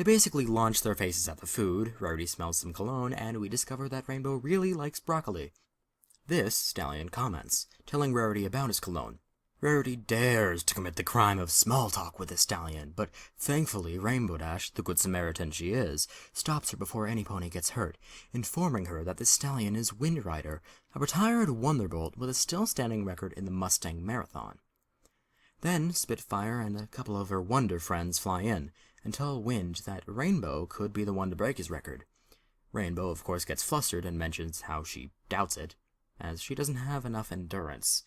They basically launch their faces at the food, Rarity smells some cologne, and we discover that Rainbow really likes broccoli. This, Stallion comments, telling Rarity about his cologne. Rarity dares to commit the crime of small talk with the Stallion, but thankfully Rainbow Dash, the good Samaritan she is, stops her before any pony gets hurt, informing her that the Stallion is Wind Rider, a retired Wonderbolt with a still-standing record in the Mustang Marathon. Then Spitfire and a couple of her Wonder friends fly in, and tell Wind that Rainbow could be the one to break his record. Rainbow, of course, gets flustered and mentions how she doubts it, as she doesn't have enough endurance.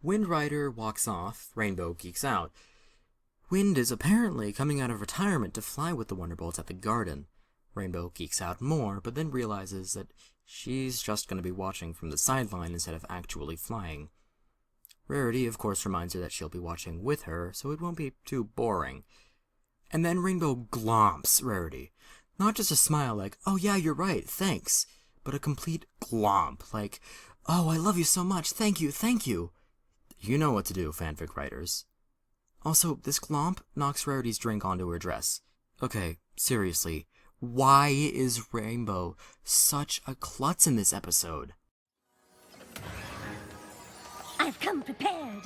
Wind Rider walks off, Rainbow geeks out. Wind is apparently coming out of retirement to fly with the Wonderbolts at the garden. Rainbow geeks out more, but then realizes that she's just going to be watching from the sideline instead of actually flying. Rarity, of course, reminds her that she'll be watching with her, so it won't be too boring. And then Rainbow glomps Rarity. Not just a smile like, "Oh yeah, you're right, thanks," but a complete glomp, like, "Oh, I love you so much, thank you, thank you." You know what to do, fanfic writers. Also, this glomp knocks Rarity's drink onto her dress. Okay, seriously, why is Rainbow such a klutz in this episode? I've come prepared.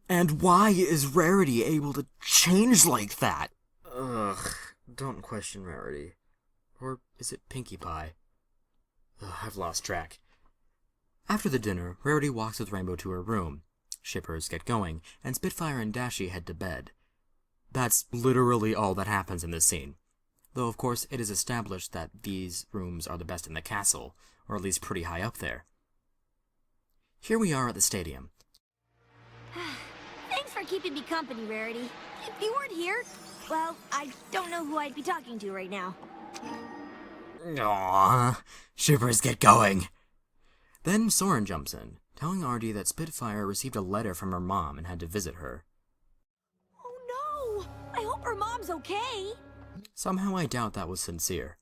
And why is Rarity able to change like that? Ugh, don't question Rarity. Or is it Pinkie Pie? Ugh, I've lost track. After the dinner, Rarity walks with Rainbow to her room. Shippers get going, and Spitfire and Dashy head to bed. That's literally all that happens in this scene. Though, of course, it is established that these rooms are the best in the castle, or at least pretty high up there. Here we are at the stadium. Thanks for keeping me company, Rarity. If you weren't here, well, I don't know who I'd be talking to right now. Aww, shippers get going. Then Soren jumps in, telling Artie that Spitfire received a letter from her mom and had to visit her. Oh no! I hope her mom's okay. Somehow I doubt that was sincere.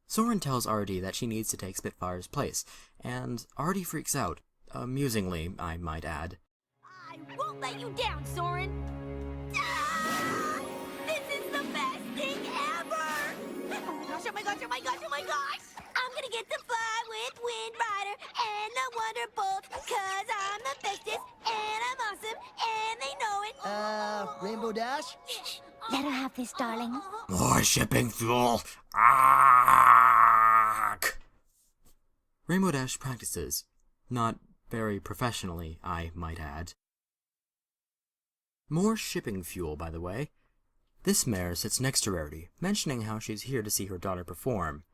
Soren tells Artie that she needs to take Spitfire's place, and Artie freaks out, amusingly, I might add. I won't let you down, Soren! Ah! This is the best thing ever! Oh my gosh, oh my gosh, oh my gosh, oh my gosh! I'm gonna get to fly with Wind Rider and the Wonderbolts, 'cause I'm the bestest, and I'm awesome, and they know it! Rainbow Dash? Let her have this, darling. More shipping fuel! Arrgh! Rainbow Dash practices. Not very professionally, I might add. More shipping fuel, by the way. This mare sits next to Rarity, mentioning how she's here to see her daughter perform.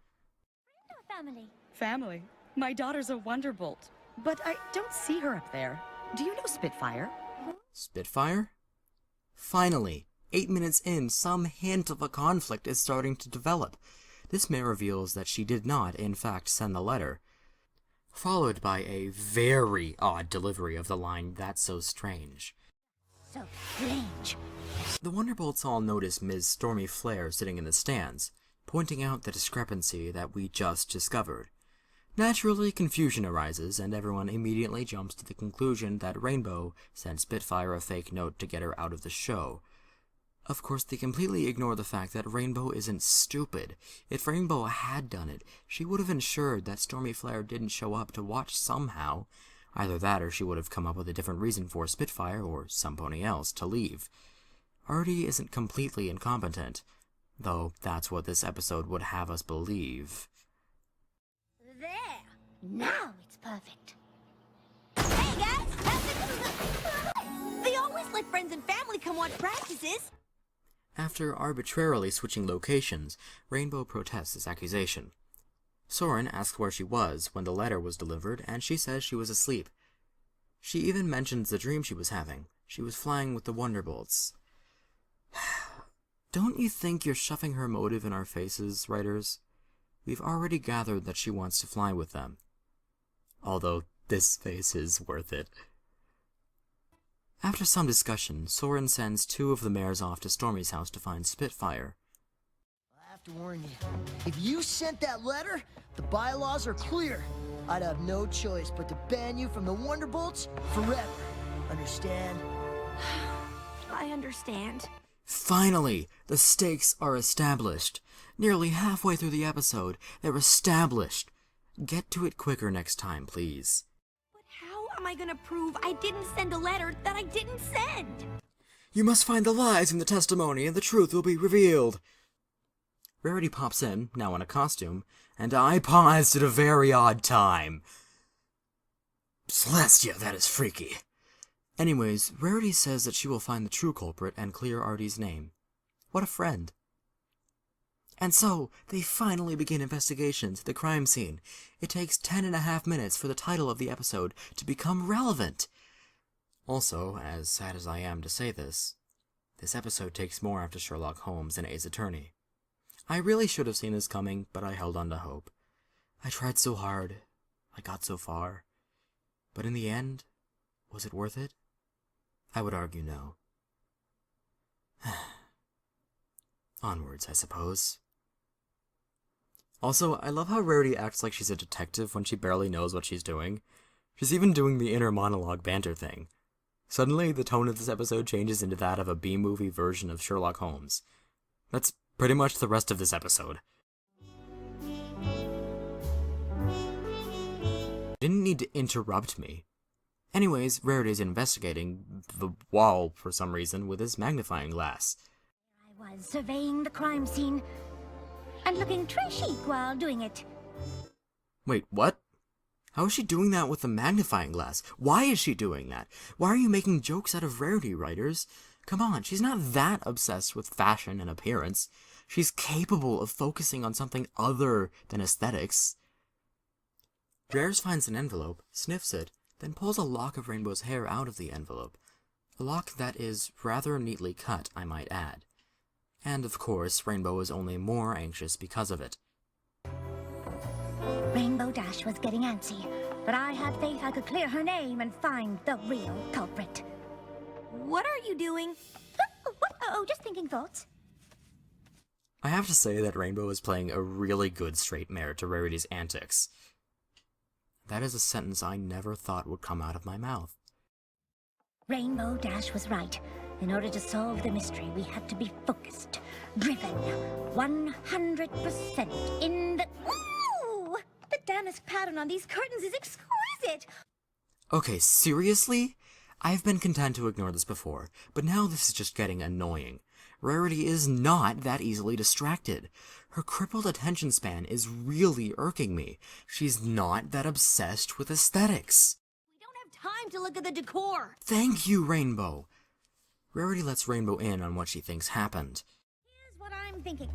Family. Family? My daughter's a Wonderbolt, but I don't see her up there. Do you know Spitfire? Spitfire? Finally, 8 minutes in, some hint of a conflict is starting to develop. This mare reveals that she did not, in fact, send the letter, followed by a very odd delivery of the line, "That's so strange." So strange. The Wonderbolts all notice Ms. Stormy Flare sitting in the stands, pointing out the discrepancy that we just discovered. Naturally, confusion arises, and everyone immediately jumps to the conclusion that Rainbow sent Spitfire a fake note to get her out of the show. Of course, they completely ignore the fact that Rainbow isn't stupid. If Rainbow had done it, she would have ensured that Stormy Flare didn't show up to watch somehow. Either that, or she would have come up with a different reason for Spitfire, or some pony else, to leave. Artie isn't completely incompetent, though that's what this episode would have us believe. There. Now it's perfect. Hey guys, they always let friends and family come watch practices. After arbitrarily switching locations, Rainbow protests this accusation. Soren asks where she was when the letter was delivered, and she says she was asleep. She even mentions the dream she was having. She was flying with the Wonderbolts. Don't you think you're shoving her motive in our faces, writers? We've already gathered that she wants to fly with them. Although this face is worth it. After some discussion, Soren sends 2 of the mares off to Stormy's house to find Spitfire. I have to warn you, if you sent that letter, the bylaws are clear. I'd have no choice but to ban you from the Wonderbolts forever. Understand? I understand. Finally, the stakes are established. Nearly halfway through the episode, they're established. Get to it quicker next time, please. But how am I gonna prove I didn't send a letter that I didn't send? You must find the lies in the testimony, and the truth will be revealed. Rarity pops in, now in a costume, and I paused at a very odd time. Celestia, that is freaky. Anyways, Rarity says that she will find the true culprit and clear Artie's name. What a friend. And so, they finally begin investigations at the crime scene. It takes 10.5 minutes for the title of the episode to become relevant. Also, as sad as I am to say this episode takes more after Sherlock Holmes and Ace Attorney. I really should have seen this coming, but I held on to hope. I tried so hard. I got so far. But in the end, was it worth it? I would argue no. Onwards, I suppose. Also, I love how Rarity acts like she's a detective when she barely knows what she's doing. She's even doing the inner monologue banter thing. Suddenly, the tone of this episode changes into that of a B-movie version of Sherlock Holmes. That's pretty much the rest of this episode. Didn't need to interrupt me. Anyways, Rarity's investigating the wall for some reason with his magnifying glass. I was surveying the crime scene and looking très chic while doing it. Wait, what? How is she doing that with the magnifying glass? Why is she doing that? Why are you making jokes out of Rarity, writers? Come on, she's not that obsessed with fashion and appearance. She's capable of focusing on something other than aesthetics. Rares finds an envelope, sniffs it, then pulls a lock of Rainbow's hair out of the envelope. A lock that is rather neatly cut, I might add. And of course, Rainbow is only more anxious because of it. Rainbow Dash was getting antsy, but I had faith I could clear her name and find the real culprit. What are you doing? Oh, just thinking thoughts. I have to say that Rainbow is playing a really good straight mare to Rarity's antics. That is a sentence I never thought would come out of my mouth. Rainbow Dash was right. In order to solve the mystery, we had to be focused, driven, 100% in the... Ooh! The damask pattern on these curtains is exquisite! Okay, seriously? I've been content to ignore this before, but now this is just getting annoying. Rarity is not that easily distracted. Her crippled attention span is really irking me. She's not that obsessed with aesthetics. We don't have time to look at the decor! Thank you, Rainbow. Rarity lets Rainbow in on what she thinks happened. Here's what I'm thinking.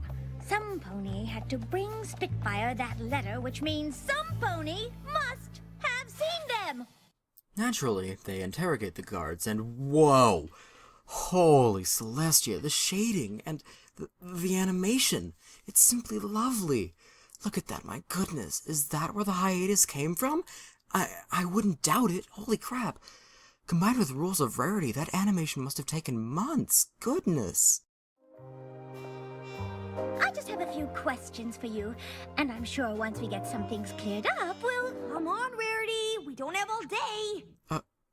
Some pony had to bring Spitfire that letter, which means some pony must have seen them! Naturally, they interrogate the guards, and whoa! Holy Celestia, the shading and the animation. It's simply lovely. Look at that, my goodness. Is that where the hiatus came from? I wouldn't doubt it. Holy crap. Combined with Rules of Rarity, that animation must have taken months. Goodness. I just have a few questions for you, and I'm sure once we get some things cleared up, we'll... Come on, Rarity. We don't have all day.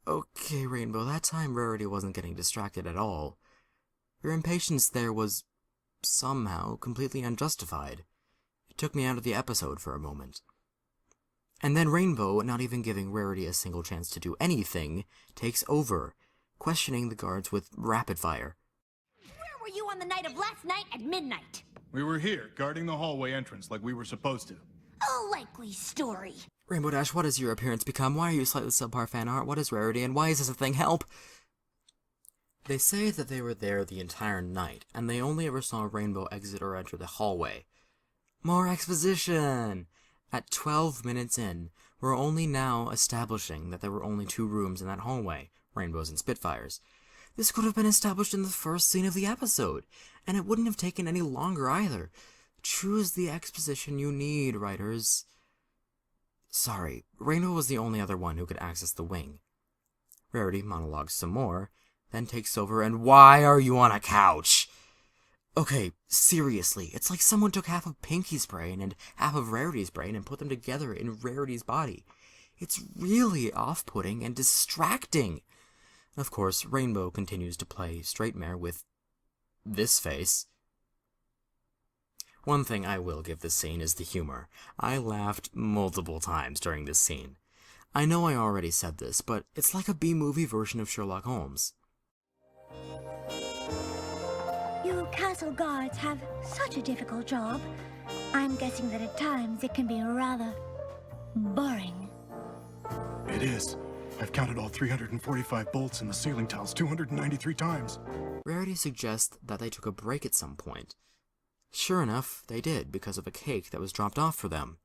Okay, Rainbow, that time Rarity wasn't getting distracted at all. Your impatience there was, somehow, completely unjustified. It took me out of the episode for a moment. And then Rainbow, not even giving Rarity a single chance to do anything, takes over, questioning the guards with rapid fire. Where were you on the night of last night at midnight? We were here, guarding the hallway entrance like we were supposed to. A likely story. Rainbow Dash, what has your appearance become? Why are you slightly subpar fan art? What is Rarity, and why is this a thing? Help! They say that they were there the entire night, and they only ever saw Rainbow exit or enter the hallway. More exposition! At 12 minutes in, we're only now establishing that there were only 2 rooms in that hallway, Rainbows and Spitfires. This could have been established in the first scene of the episode, and it wouldn't have taken any longer either. Choose the exposition you need, writers. Sorry, Rainbow was the only other one who could access the wing. Rarity monologues some more, then takes over, and why are you on a couch? Okay, seriously, it's like someone took half of Pinky's brain and half of Rarity's brain and put them together in Rarity's body. It's really off-putting and distracting. Of course, Rainbow continues to play straight mare with this face. One thing I will give this scene is the humor. I laughed multiple times during this scene. I know I already said this, but it's like a B-movie version of Sherlock Holmes. You castle guards have such a difficult job. I'm guessing that at times it can be rather boring. It is. I've counted all 345 bolts in the ceiling tiles 293 times. Rarity suggests that they took a break at some point. Sure enough, they did, because of a cake that was dropped off for them.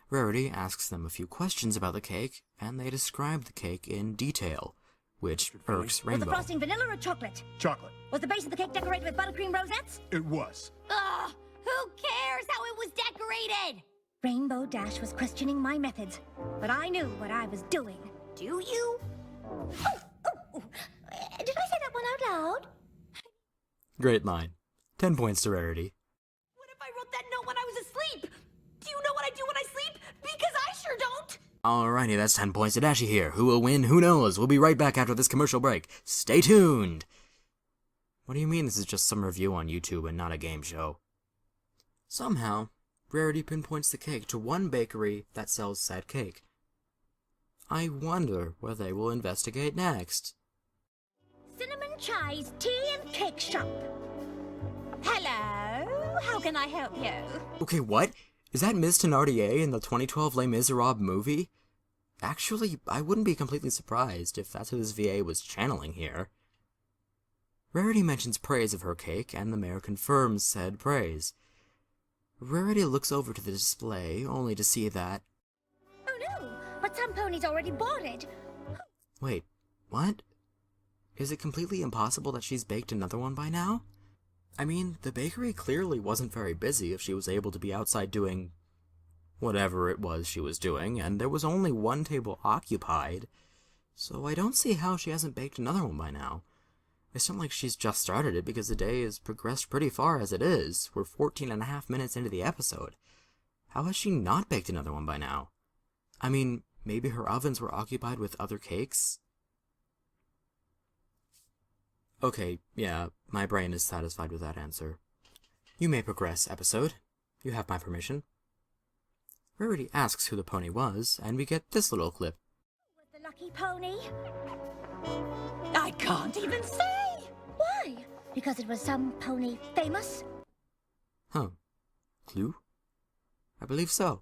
Rarity asks them a few questions about the cake, and they describe the cake in detail, which irks Was the Rainbow. frosting vanilla or chocolate? Chocolate. Was the base of the cake decorated with buttercream rosettes? It was. Ugh! Who cares how it was decorated? Rainbow Dash was questioning my methods, but I knew what I was doing. Do you? Oh. Did I say that one out loud? Great line. 10 points to Rarity. What if I wrote that note when I was asleep? Do you know what I do when I sleep? Because I sure don't. Alrighty, that's 10 points to Dashy here. Who will win? Who knows? We'll be right back after this commercial break. Stay tuned! What do you mean this is just some review on YouTube and not a game show? Somehow, Rarity pinpoints the cake to one bakery that sells said cake. I wonder where they will investigate next. Cinnamon Chai's Tea and Cake Shop. Hello, how can I help you? Okay, what? Is that Ms. Thénardier in the 2012 Les Miserables movie? Actually, I wouldn't be completely surprised if that's who this VA was channeling here. Rarity mentions praise of her cake, and the mayor confirms said praise. Rarity looks over to the display, only to see that... Oh no, but some ponies already bought it. Wait, what? Is it completely impossible that she's baked another one by now? I mean, the bakery clearly wasn't very busy if she was able to be outside doing whatever it was she was doing, and there was only one table occupied, so I don't see how she hasn't baked another one by now. It's not like she's just started it, because the day has progressed pretty far as it is. We're 14.5 minutes into the episode. How has she not baked another one by now? I mean, maybe her ovens were occupied with other cakes? Okay, yeah, my brain is satisfied with that answer. You may progress, episode. You have my permission. Rarity asks who the pony was, and we get this little clip. Was the lucky pony? I can't even say. Why? Because it was some pony famous? Huh. Clue? I believe so.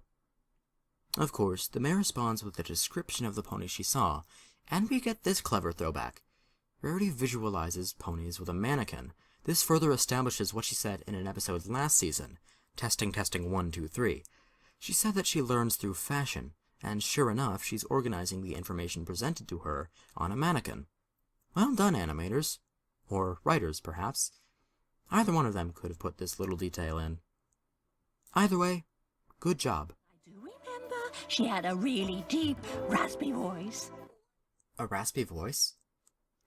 Of course, the mayor responds with a description of the pony she saw, and we get this clever throwback. Rarity visualizes ponies with a mannequin. This further establishes what she said in an episode last season. Testing 1, 2, 3. She said that she learns through fashion, and sure enough, she's organizing the information presented to her on a mannequin. Well done, animators. Or writers, perhaps. Either one of them could have put this little detail in. Either way, good job. I do remember she had a really deep, raspy voice. A raspy voice?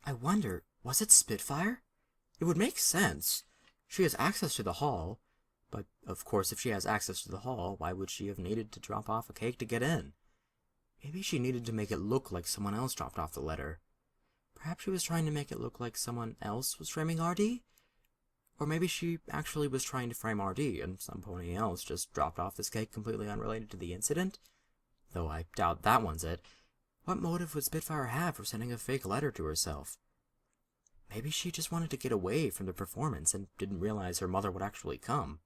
I wonder, was it Spitfire? It would make sense. She has access to the hall, but of course if she has access to the hall, why would she have needed to drop off a cake to get in? Maybe she needed to make it look like someone else dropped off the letter. Perhaps she was trying to make it look like someone else was framing RD? Or maybe she actually was trying to frame RD and some pony else just dropped off this cake completely unrelated to the incident? Though I doubt that one's it. What motive would Spitfire have for sending a fake letter to herself? Maybe she just wanted to get away from the performance and didn't realize her mother would actually come.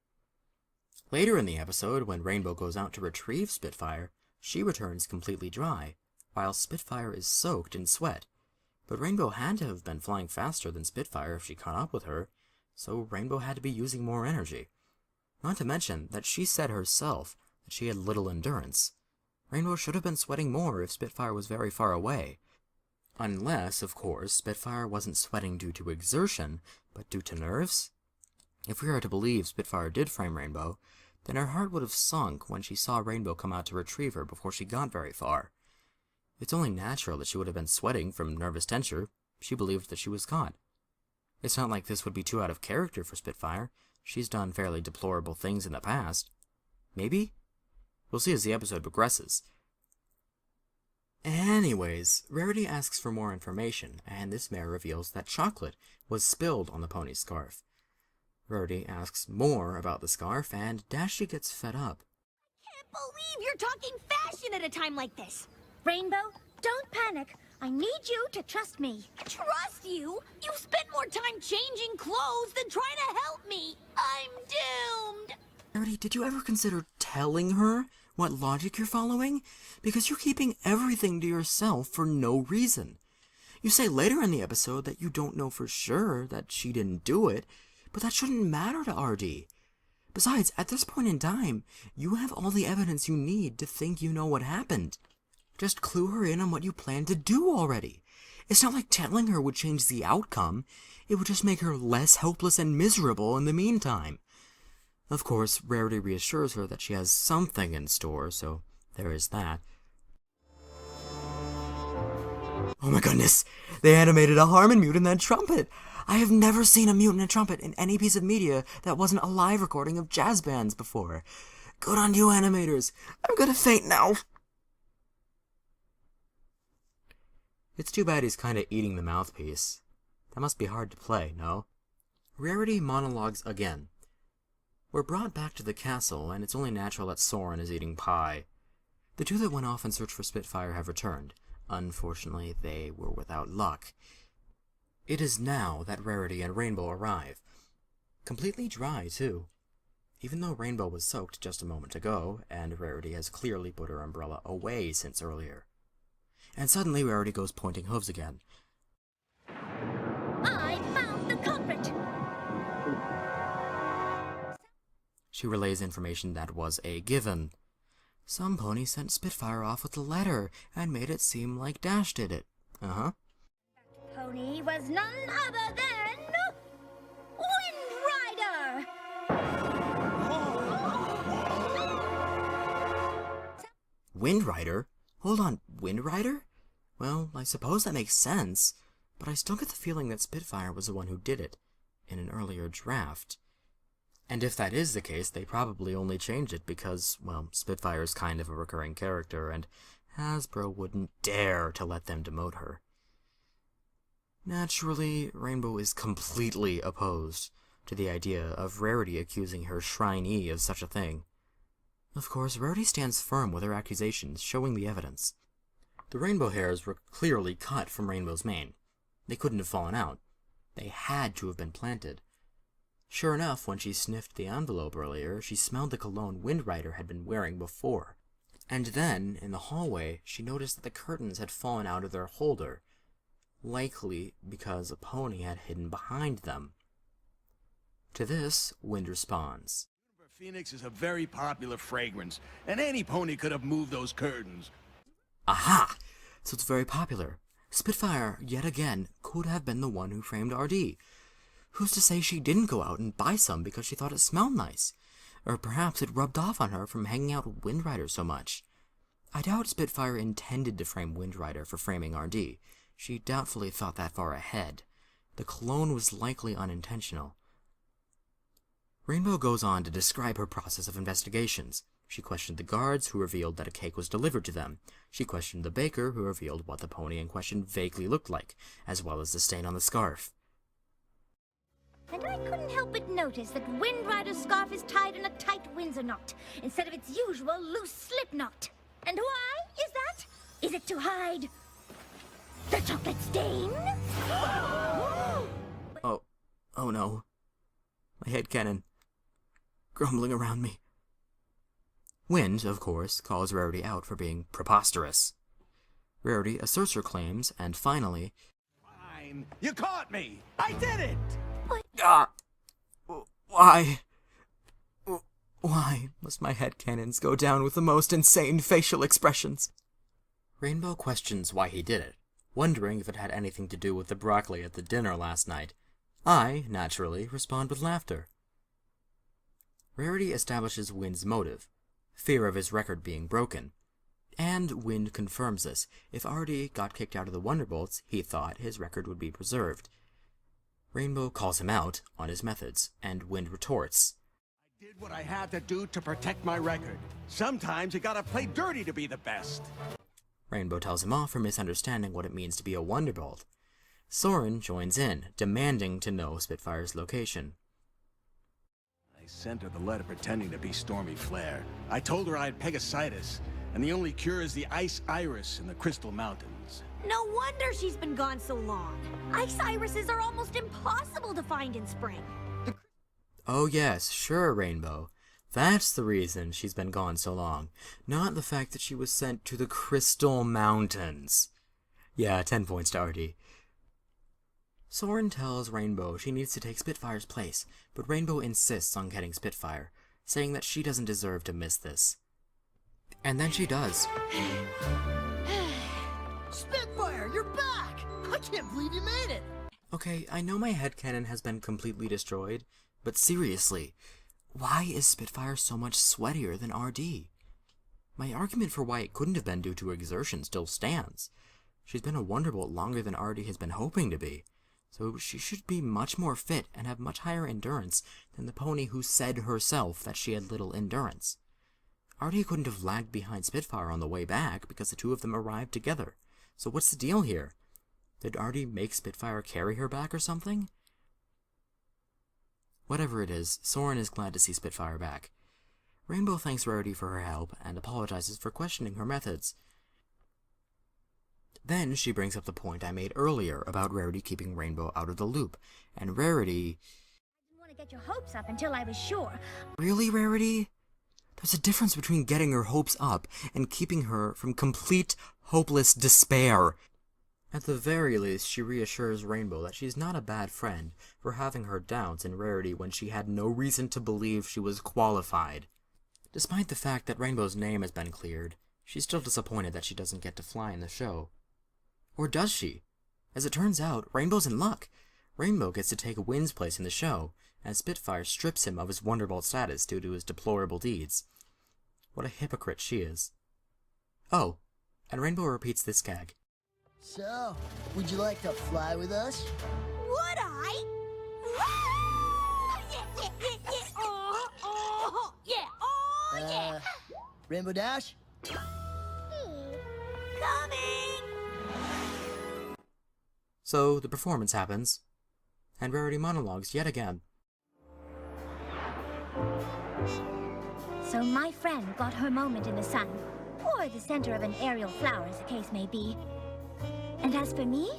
Later in the episode, when Rainbow goes out to retrieve Spitfire, she returns completely dry, while Spitfire is soaked in sweat. But Rainbow had to have been flying faster than Spitfire if she caught up with her, so Rainbow had to be using more energy. Not to mention that she said herself that she had little endurance. Rainbow should have been sweating more if Spitfire was very far away. Unless, of course, Spitfire wasn't sweating due to exertion, but due to nerves? If we are to believe Spitfire did frame Rainbow, then her heart would have sunk when she saw Rainbow come out to retrieve her before she got very far. It's only natural that she would have been sweating from nervous tension. She believed that she was caught. It's not like this would be too out of character for Spitfire. She's done fairly deplorable things in the past. Maybe? We'll see as the episode progresses. Anyways, Rarity asks for more information, and this mayor reveals that chocolate was spilled on the pony's scarf. Rarity asks more about the scarf, and Dashy gets fed up. Can't believe you're talking fashion at a time like this. Rainbow, don't panic. I need you to trust me. Trust you? You've spent more time changing clothes than trying to help me. I'm doomed. Rarity, did you ever consider telling her what logic you're following? Because you're keeping everything to yourself for no reason. You say later in the episode that you don't know for sure that she didn't do it, but that shouldn't matter to RD. Besides, at this point in time, you have all the evidence you need to think you know what happened. Just clue her in on what you plan to do already. It's not like telling her would change the outcome. It would just make her less helpless and miserable in the meantime. Of course, Rarity reassures her that she has something in store, so there is that. Oh my goodness! They animated a Harmon mute in that trumpet! I have never seen a mute in a trumpet in any piece of media that wasn't a live recording of jazz bands before. Good on you, animators! I'm gonna faint now! It's too bad he's kinda eating the mouthpiece. That must be hard to play, no? Rarity monologues again. We're brought back to the castle, and it's only natural that Soren is eating pie. The two that went off in search for Spitfire have returned. Unfortunately, they were without luck. It is now that Rarity and Rainbow arrive. Completely dry, too. Even though Rainbow was soaked just a moment ago, and Rarity has clearly put her umbrella away since earlier. And suddenly Rarity goes pointing hooves again. I found the culprit. She relays information that was a given. Some pony sent Spitfire off with a letter and made it seem like Dash did it. Uh-huh. Pony was none other than Wind Rider. Wind Rider? Hold on, Wind Rider? Well, I suppose that makes sense, but I still get the feeling that Spitfire was the one who did it, in an earlier draft. And if that is the case, they probably only changed it because, well, Spitfire's kind of a recurring character, and Hasbro wouldn't dare to let them demote her. Naturally, Rainbow is completely opposed to the idea of Rarity accusing her Shrinee of such a thing. Of course, Rarity stands firm with her accusations, showing the evidence. The rainbow hairs were clearly cut from Rainbow's mane. They couldn't have fallen out. They had to have been planted. Sure enough, when she sniffed the envelope earlier, she smelled the cologne Wind Rider had been wearing before. And then, in the hallway, she noticed that the curtains had fallen out of their holder, likely because a pony had hidden behind them. To this, Wind responds. Phoenix is a very popular fragrance, and any pony could have moved those curtains. Aha! So it's very popular. Spitfire, yet again, could have been the one who framed RD. Who's to say she didn't go out and buy some because she thought it smelled nice? Or perhaps it rubbed off on her from hanging out with Wind Rider so much. I doubt Spitfire intended to frame Wind Rider for framing RD. She doubtfully thought that far ahead. The cologne was likely unintentional. Rainbow goes on to describe her process of investigations. She questioned the guards, who revealed that a cake was delivered to them. She questioned the baker, who revealed what the pony in question vaguely looked like, as well as the stain on the scarf. And I couldn't help but notice that Wind Rider's scarf is tied in a tight Windsor knot, instead of its usual loose slip knot. And why is that? Is it to hide the chocolate stain? Oh no. My head cannon. Grumbling around me. Wind, of course, calls Rarity out for being preposterous. Rarity asserts her claims, and finally... Fine, you caught me! I did it! Why? Why must my headcanons go down with the most insane facial expressions? Rainbow questions why he did it, wondering if it had anything to do with the broccoli at the dinner last night. I, naturally, respond with laughter. Rarity establishes Wind's motive, fear of his record being broken. And Wind confirms this. If RD got kicked out of the Wonderbolts, he thought his record would be preserved. Rainbow calls him out on his methods, and Wind retorts. I did what I had to do to protect my record. Sometimes you gotta play dirty to be the best. Rainbow tells him off for misunderstanding what it means to be a Wonderbolt. Soren joins in, demanding to know Spitfire's location. sent her the letter pretending to be Stormy Flare. I told her I had Pegasitis, and the only cure is the ice iris in the Crystal Mountains. No wonder she's been gone so long. Ice irises are almost impossible to find in spring. Oh yes, sure, Rainbow. That's the reason she's been gone so long, not the fact that she was sent to the Crystal Mountains. Yeah, 10 points to Artie. Soren tells Rainbow she needs to take Spitfire's place, but Rainbow insists on getting Spitfire, saying that she doesn't deserve to miss this. And then she does. Spitfire, you're back! I can't believe you made it! Okay, I know my headcanon has been completely destroyed, but seriously, why is Spitfire so much sweatier than RD? My argument for why it couldn't have been due to exertion still stands. She's been a Wonderbolt longer than RD has been hoping to be, so she should be much more fit and have much higher endurance than the pony who said herself that she had little endurance. RD couldn't have lagged behind Spitfire on the way back because the two of them arrived together. So what's the deal here? Did RD make Spitfire carry her back or something? Whatever it is, Soren is glad to see Spitfire back. Rainbow thanks Rarity for her help and apologizes for questioning her methods. Then she brings up the point I made earlier about Rarity keeping Rainbow out of the loop, and Rarity... I didn't want to get your hopes up until I was sure. Really, Rarity? There's a difference between getting her hopes up and keeping her from complete, hopeless despair. At the very least, she reassures Rainbow that she's not a bad friend for having her doubts in Rarity when she had no reason to believe she was qualified. Despite the fact that Rainbow's name has been cleared, she's still disappointed that she doesn't get to fly in the show. Or does she? As it turns out, Rainbow's in luck. Rainbow gets to take Wynn's place in the show, and Spitfire strips him of his Wonderbolt status due to his deplorable deeds. What a hypocrite she is. Oh, and Rainbow repeats this gag. So, would you like to fly with us? Would I? Woo! Yeah, yeah, yeah, yeah. Oh, yeah, oh, yeah. Rainbow Dash? Coming! So, the performance happens, and Rarity monologues yet again. So my friend got her moment in the sun, or the center of an aerial flower as the case may be. And as for me,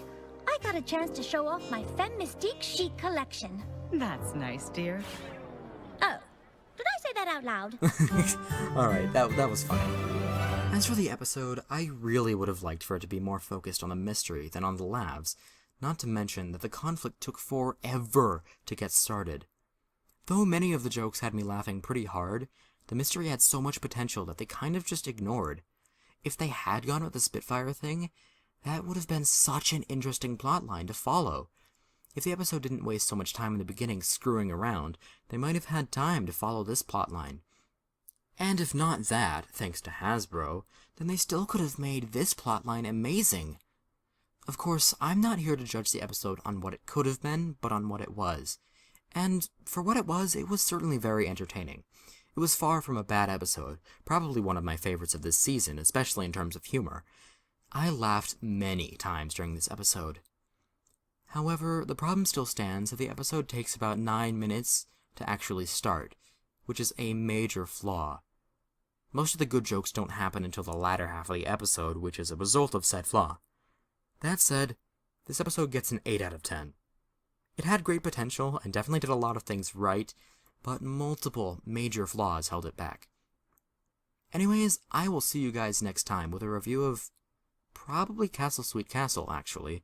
I got a chance to show off my Femme Mystique chic collection. That's nice, dear. Oh, did I say that out loud? Alright, that was funny. As for the episode, I really would have liked for it to be more focused on the mystery than on the laughs, not to mention that the conflict took forever to get started. Though many of the jokes had me laughing pretty hard, the mystery had so much potential that they kind of just ignored. If they had gone with the Spitfire thing, that would have been such an interesting plotline to follow. If the episode didn't waste so much time in the beginning screwing around, they might have had time to follow this plotline. And if not that, thanks to Hasbro, then they still could have made this plotline amazing. Of course, I'm not here to judge the episode on what it could have been, but on what it was. And for what it was certainly very entertaining. It was far from a bad episode, probably one of my favorites of this season, especially in terms of humor. I laughed many times during this episode. However, the problem still stands that the episode takes about 9 minutes to actually start, which is a major flaw. Most of the good jokes don't happen until the latter half of the episode, which is a result of said flaw. That said, this episode gets an 8 out of 10. It had great potential and definitely did a lot of things right, but multiple major flaws held it back. Anyways, I will see you guys next time with a review of probably Castle Sweet Castle, actually.